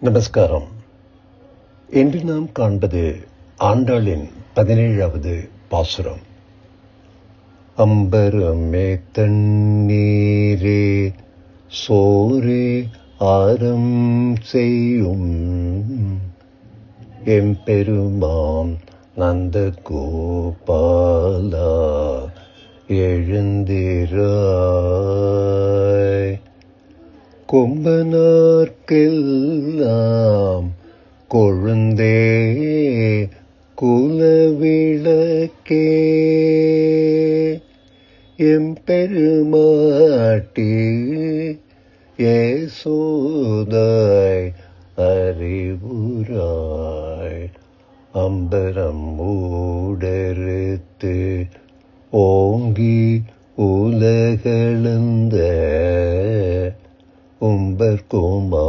நமஸ்காரம். இன்று நாம் காண்பது ஆண்டாளின் 17வது பாசுரம். அம்பரமே தண்ணீரே சோரே ஆரம் செய்யும் எம்பெருமான் நந்த கோபாலா எழுந்திராய். கொம்பனார்க்கெல்லாம் கொழுந்தே குலவிளக்கே எம்பெருமாட்டி யசோதாய் அறிவுராய். அம்பரம் ஊடறுத்து ஓங்கி உலகளந்த உம்பர்கோமானே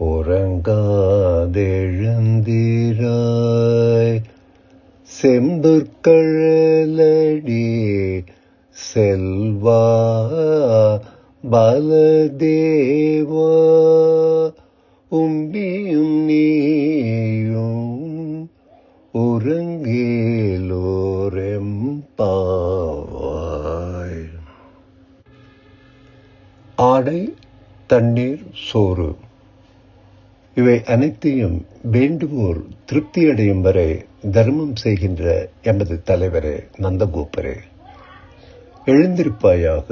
உறங்காதெழுந்திராய். செம்பொற்கழலடி செல்வா பலதேவா உம்பியும் நீயும் உறங்கேலோரெம்பாவாய். ஆடை, தண்ணீர், சோறு இவை அனைத்தையும் வேண்டுவோர் திருப்தியடையும் வரை தர்மம் செய்கின்ற எமது தலைவரே நந்தகோபரே, எழுந்திருப்பாயாக.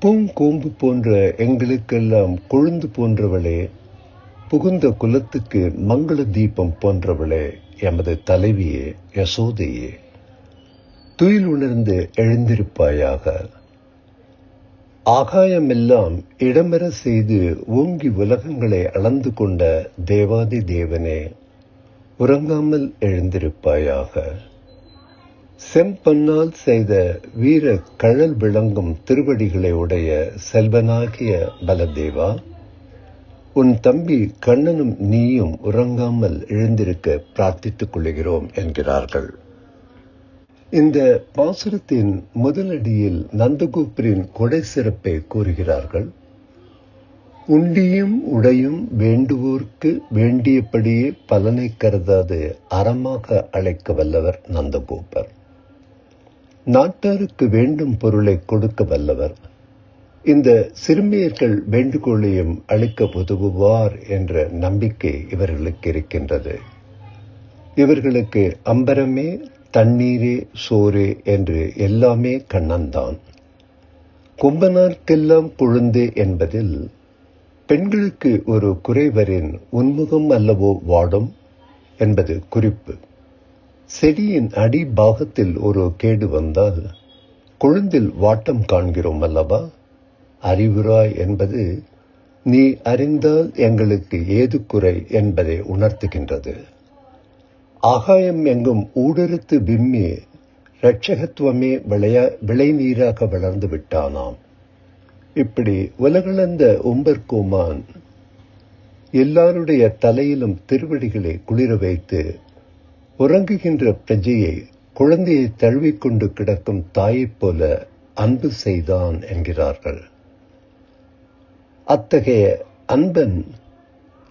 பூங்கோம்பு போன்ற எங்களுக்கெல்லாம் கொழுந்து போன்றவளே, புகுந்த குலத்துக்கு மங்கள தீபம் போன்றவளே, எமது தலைவியே யசோதையே, துயில் உணர்ந்து எழுந்திருப்பாயாக. ஆகாயமெல்லாம் இடம்பெற செய்து ஓங்கி உலகங்களை அளந்து கொண்ட தேவாதி தேவனே, உறங்காமல் எழுந்திருப்பாயாக. செம்பொன்னால் செய்த வீர கழல் விளங்கும் திருவடிகளை உடைய செல்வனாகிய பலதேவா, உன் தம்பி கண்ணனும் நீயும் உறங்காமல் எழுந்திருக்க பிரார்த்தித்துக் கொள்கிறோம் என்கிறார்கள். இந்த பாசுரத்தின் முதலடியில் நந்தகோபரின் கொடை சிறப்பை கூறுகிறார்கள். உண்டியும் உடையும் வேண்டுவோர்க்கு வேண்டியபடியே பலனை கருதாது அறமாக அழைக்க வல்லவர் நந்தகோபர். நாட்டாருக்கு வேண்டும் பொருளை கொடுக்க வல்லவர். இந்த சிறுமியர்கள் வேண்டுகோளையும் அளிக்க உதவுவார் என்ற நம்பிக்கை இவர்களுக்கு இருக்கின்றது. இவர்களுக்கு அம்பரமே தண்ணீரே சோறு என்று எல்லாமே கண்ணன்தான். கொம்பனார்க்கெல்லாம் கொழுந்து என்பதில் பெண்களுக்கு ஒரு குறைவரின் உன்முகம் அல்லவோ வாடும் என்பது குறிப்பு. செடியின் அடி பாகத்தில் ஒரு கேடு வந்தால் கொழுந்தில் வாட்டம் காண்கிறோம் அல்லவா? அறிவுராய் என்பது நீ அறிந்தால் எங்களுக்கு ஏது குறை என்பதை உணர்த்துகின்றது. ஆகாயம் எங்கும் ஊடறுத்து விம்மி இரட்சகத்துவமே விளை நீராக வளர்ந்து விட்டானாம். இப்படி உலகளந்த உம்பர்கோமான் எல்லாருடைய தலையிலும் திருவடிகளை குளிர வைத்து உறங்குகின்ற பிரஜையை குழந்தையை தழுவிக்கொண்டு கிடக்கும் தாயைப் போல அன்பு செய்தான் என்கிறார்கள். அத்தகைய அன்பன்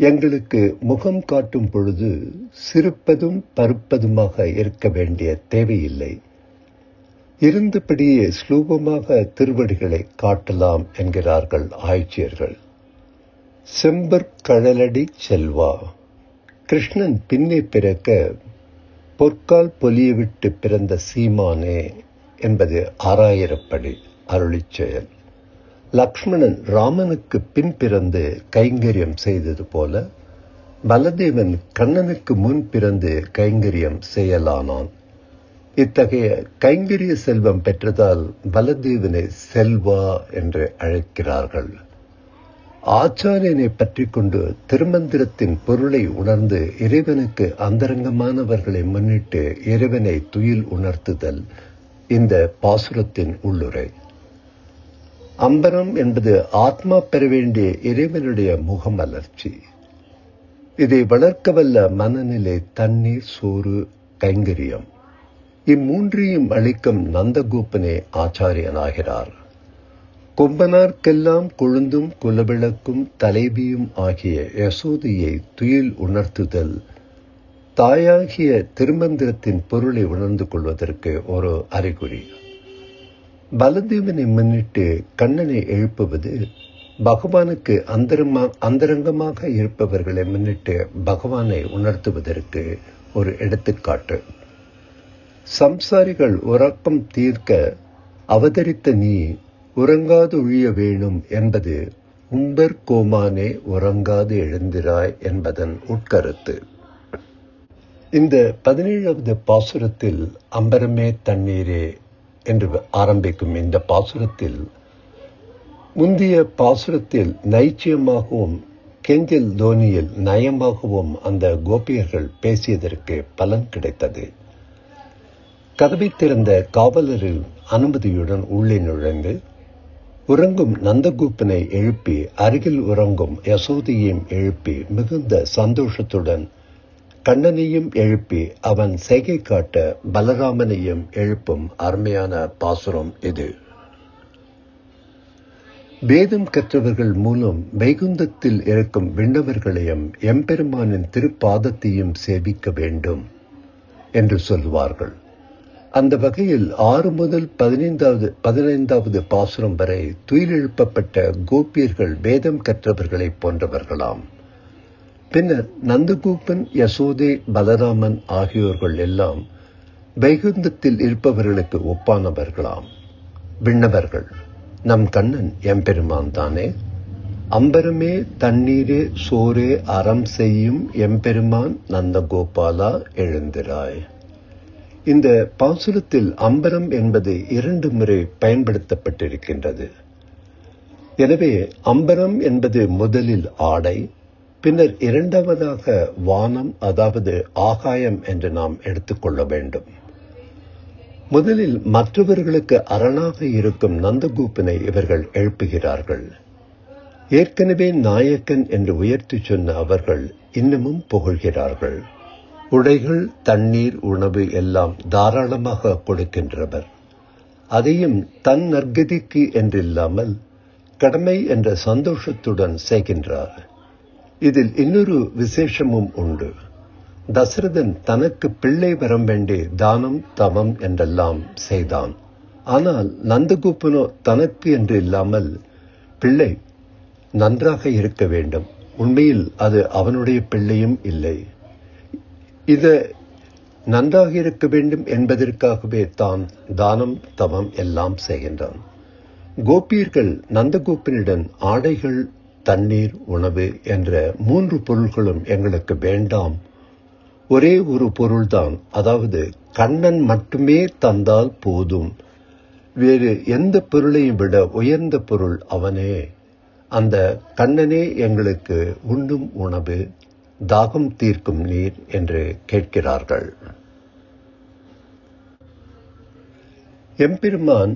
எங்களுக்கு முகம் காட்டும் பொழுது சிரிப்பதும் பருப்பதுமாக இருக்க வேண்டிய தேவையில்லை. இருந்தபடியே ஸ்லூபமாக திருவடிகளை காட்டலாம் என்கிறார்கள் ஆய்ச்சியர்கள். செம்பொற்கழலடி செல்வா, கிருஷ்ணன் பின்னே பிறக்க பொற்கால் பொலியவிட்டு பிறந்த சீமானே என்பது 6000 படி அருளிச் செயல். லக்ஷ்மணன் ராமனுக்கு பின் பிறந்து கைங்கரியம் செய்தது போல பலதேவன் கண்ணனுக்கு முன் பிறந்து கைங்கரியம் செய்யலானான். இத்தகைய கைங்கரிய செல்வம் பெற்றதால் பலதேவனை செல்வா என்று அழைக்கிறார்கள். ஆச்சாரியனை பற்றி கொண்டு திருமந்திரத்தின் பொருளை உணர்ந்து இறைவனுக்கு அந்தரங்கமானவர்களை முன்னிட்டு இறைவனை துயில் உணர்த்துதல் இந்த பாசுரத்தின் உள்ளுரை. அம்பரம் என்பது ஆத்மா பெற வேண்டிய இறைவனுடைய முகமலர்ச்சி. இதை வளர்க்க வல்ல மனநிலை தண்ணீர், சோறு, கைங்கரியம். இம்மூன்றையும் அளிக்கும் நந்தகோபனே ஆச்சாரியனாகிறார். கொம்பனார்க்கெல்லாம் கொழுந்தும் குலவிளக்கும் தலைவியும் ஆகிய யசோதையை துயில் உணர்த்துதல் தாயாகிய திருமந்திரத்தின் பொருளை உணர்ந்து கொள்வதற்கு ஒரு அறிகுறி. பலதேவனை முன்னிட்டு கண்ணனை எழுப்புவது பகவானுக்கு அந்தரங்கமாக இருப்பவர்களை முன்னிட்டு பகவானை உணர்த்துவதற்கு ஒரு எடுத்துக்காட்டு. சம்சாரிகள் உறக்கம் தீர்க்க அவதரித்த நீ உறங்காது ஒழிய வேணும் என்பது உம்பர் கோமானே உறங்காது எழுந்திராய் என்பதன் உட்கருத்து. இந்த 17வது பாசுரத்தில் அம்பரமே தண்ணீரே என்று ஆரம்பிக்கும் இந்த பாசுரத்தில் முந்தைய பாசுரத்தில் நைச்சியமாகவும் கெஞ்சல் தோனியில் நயமாகவும் அந்த கோபியர்கள் பேசியதற்கு பலன் கிடைத்தது. கதவை திறந்த காவலரின் அனுமதியுடன் உள்ளே நுழைந்து உறங்கும் நந்தகோபனை எழுப்பி அருகில் உறங்கும் யசோதையையும் எழுப்பி மிகுந்த சந்தோஷத்துடன் கண்ணனையும் எழுப்பி அவன் செய்கை காட்ட பலராமனையும் எழுப்பும் அருமையான பாசுரம் இது. வேதம் கற்றவர்கள் மூலம் வைகுந்தத்தில் இருக்கும் விண்ணவர்களையும் எம்பெருமானின் திருப்பாதத்தையும் சேவிக்க வேண்டும் என்று சொல்வார்கள். அந்த வகையில் 6 முதல் 15வது பாசுரம் வரை துயிலெழுப்பப்பட்ட கோபியர்கள் வேதம் கற்றவர்களைப் போன்றவர்களாம். பின்னர் நந்தகோபன், யசோதை, பலராமன் ஆகியோர்கள் எல்லாம் வைகுந்தத்தில் இருப்பவர்களுக்கு ஒப்பானவர்களாம், விண்ணவர்கள். நம் கண்ணன் எம்பெருமான் தானே. அம்பரமே தண்ணீரே சோரே அறம் செய்யும் எம்பெருமான் நந்தகோபாலா எழுந்திராய். இந்த பாசுரத்தில் அம்பரம் என்பது 2 முறை பயன்படுத்தப்பட்டிருக்கின்றது. எனவே அம்பரம் என்பது முதலில் ஆடை, பின்னர் 2வதாக வானம், அதாவது ஆகாயம் என்று நாம் எடுத்துக்கொள்ள வேண்டும். முதலில் மற்றவர்களுக்கு அரணாக இருக்கும் நந்தகோபனை இவர்கள் எழுப்புகிறார்கள். ஏற்கனவே நாயக்கன் என்று உயர்த்தி சொன்ன அவர்கள் இன்னமும் புகழ்கிறார்கள். உடைகள், தண்ணீர், உணவு எல்லாம் தாராளமாக கொடுக்கின்றவர். அதையும் தன் நற்கதிக்கு என்றில்லாமல் கடமை என்ற சந்தோஷத்துடன் செய்கின்றார். இதில் இன்னொரு விசேஷமும் உண்டு. தசரதன் தனக்கு பிள்ளை வரம் வேண்டி தானம், தவம் என்றெல்லாம் செய்தான். ஆனால் நந்தகோபனோ தனக்கு என்று இல்லாமல் பிள்ளை நன்றாக இருக்க வேண்டும். உண்மையில் அது அவனுடைய பிள்ளையும் இல்லை. இது நன்றாக இருக்க வேண்டும் என்பதற்காகவே தான் தானம், தவம் எல்லாம் செய்கின்றான். கோபியர்கள் நந்தகோபனிடம் ஆடைகள், தண்ணீர், உணவு என்ற 3 பொருள்களும் எங்களுக்கு வேண்டாம், ஒரே ஒரு பொருள்தான், அதாவது கண்ணன் மட்டுமே தந்தால் போதும், வேறு எந்த பொருளையும் விட உயர்ந்த பொருள் அவனே, அந்த கண்ணனே எங்களுக்கு உண்ணும் உணவு, தாகம் தீர்க்கும் நீர் என்று கேட்கிறார்கள். எம்பெருமான்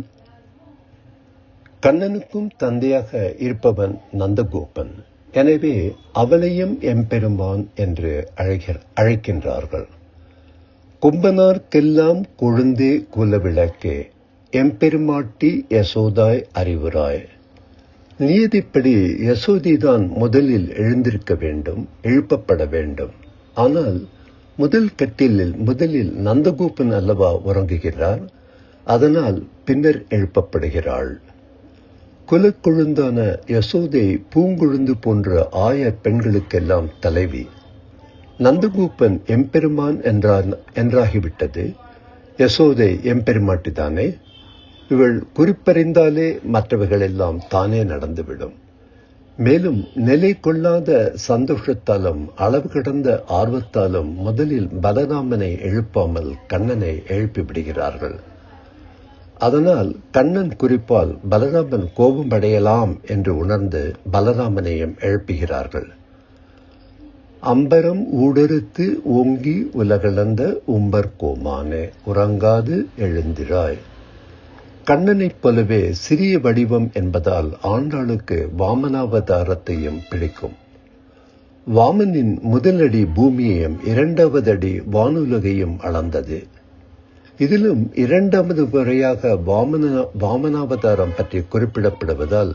கண்ணனுக்கும் தந்தையாக இருப்பவன் நந்தகோபன். எனவே அவனையும் எம்பெருமான் என்று அழைக்கின்றார்கள். கொம்பனார்க்கெல்லாம் கொழுந்தே குலவிளக்கே எம்பெருமாட்டி யசோதாய் அறிவுராய். நியதிப்படி யசோதிதான் முதலில் எழுந்திருக்க வேண்டும், எழுப்பப்பட வேண்டும். ஆனால் முதல் கட்டிலில் முதலில் நந்தகோபன் அல்லவா உறங்குகிறார். அதனால் பின்னர் எழுப்பப்படுகிறாள். குலக்கொழுந்தான யசோதை பூங்குழுந்து போன்ற ஆய பெண்களுக்கெல்லாம் தலைவி. நந்தகோபன் எம்பெருமான் என்றாகிவிட்டது. யசோதை எம்பெருமாட்டிதானே. இவள் குறிப்பறிந்தாலே மற்றவைகளெல்லாம் தானே நடந்துவிடும். மேலும் நிலை கொள்ளாத சந்தோஷத்தாலும் அளவு கடந்த ஆர்வத்தாலும் முதலில் பலராமனை எழுப்பாமல் கண்ணனை எழுப்பிவிடுகிறார்கள். அதனால் கண்ணன் குறிப்பால் பலராமன் கோபமடையலாம் என்று உணர்ந்து பலராமனையும் எழுப்புகிறார்கள். அம்பரம் ஊடறுத்து ஓங்கி உலகளந்த உம்பர் கோமானே உறங்காது எழுந்திராய். கண்ணனைப் போலவே சிறிய வடிவம் என்பதால் ஆண்டாளுக்கு வாமனாவதாரத்தையும் பிடிக்கும். வாமனின் முதலடி பூமியையும் 2வது அடி வானுலகையும் அளந்தது. இதிலும் இரண்டாவது முறையாக வாமனாவதாரம் பற்றி குறிப்பிடப்படுவதால்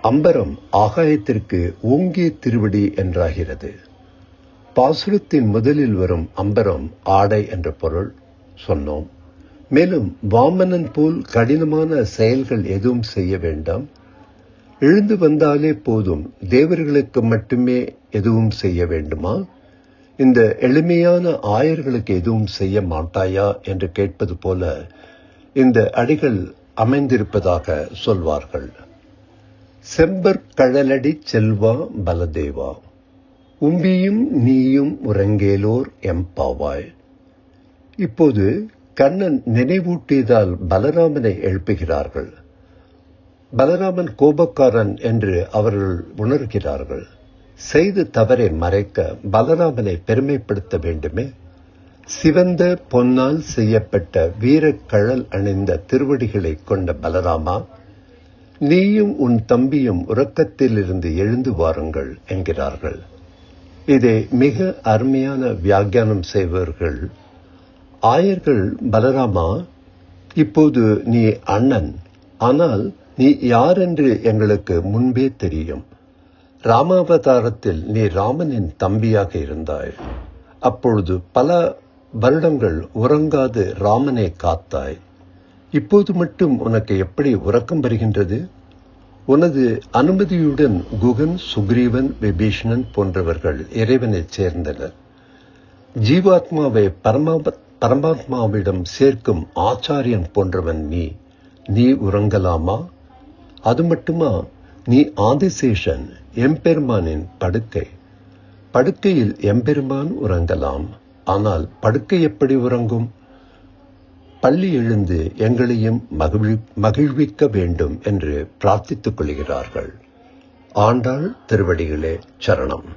அம்பரம் ஆகாயத்திற்கு ஓங்கிய திருவடி என்றாகிறது. பாசுரத்தின் முதலில் வரும் அம்பரம் ஆடை என்ற பொருள் சொன்னோம். மேலும் வாமனன் போல் கடினமான செயல்கள் எதுவும் செய்ய வேண்டாம், எழுந்து வந்தாலே போதும், தேவர்களுக்கு மட்டுமே எதுவும் செய்ய வேண்டுமா, இந்த எளிமையான ஆயர்களுக்கு எதுவும் செய்ய மாட்டாயா என்று கேட்பது போல இந்த அடிகள் அமைந்திருப்பதாக சொல்வார்கள். செம்பர் கழலடி செல்வா பலதேவா, உம்பியும் நீயும் உறங்கேலோர் எம்பாவாய். இப்போது கண்ணன் நினைவூட்டியதால் பலராமனை எழுப்புகிறார்கள். பலராமன் கோபக்காரன் என்று அவர்கள் உணர்கிறார்கள். செய்த தவறை மறைக்க பலராமனை பெருமைப்படுத்த வேண்டுமே. சிவந்த பொன்னால் செய்யப்பட்ட வீரக்கழல் அணிந்த திருவடிகளை கொண்ட பலராமா, நீயும் உன் தம்பியும் உறக்கத்திலிருந்து எழுந்து வாருங்கள் என்கிறார்கள். இதை மிக அருமையான வியாக்கியானம் செய்பவர்கள், ஆயர்கள், பலராமா, இப்போது நீ அண்ணன், ஆனால் நீ யார் என்று எங்களுக்கு முன்பே தெரியும். ராமாவதாரத்தில் நீ ராமனின் தம்பியாக இருந்தாய். அப்பொழுது பல வருடங்கள் உறங்காது ராமனை காத்தாய். இப்போது மட்டும் உனக்கு எப்படி உறக்கம் வருகின்றது? உனது அனுமதியுடன் குகன், சுக்ரீவன், விபீஷணன் போன்றவர்கள் இறைவனைச் சேர்ந்தனர். ஜீவாத்மாவை பரமாத்மாவிடம் சேர்க்கும் ஆச்சாரியன் போன்றவன் நீ உறங்கலாமா? அது மட்டுமா, நீ ஆதிசேஷன், எம்பெருமானின் படுக்கையில் எம்பெருமான் உறங்கலாம். ஆனால் படுக்கை எப்படி உறங்கும்? பள்ளி எழுந்து எங்களையும் மகிழ்விக்க வேண்டும் என்று பிரார்த்தித்துக் கொள்கிறார்கள். ஆண்டாள் திருவடிகளே சரணம்.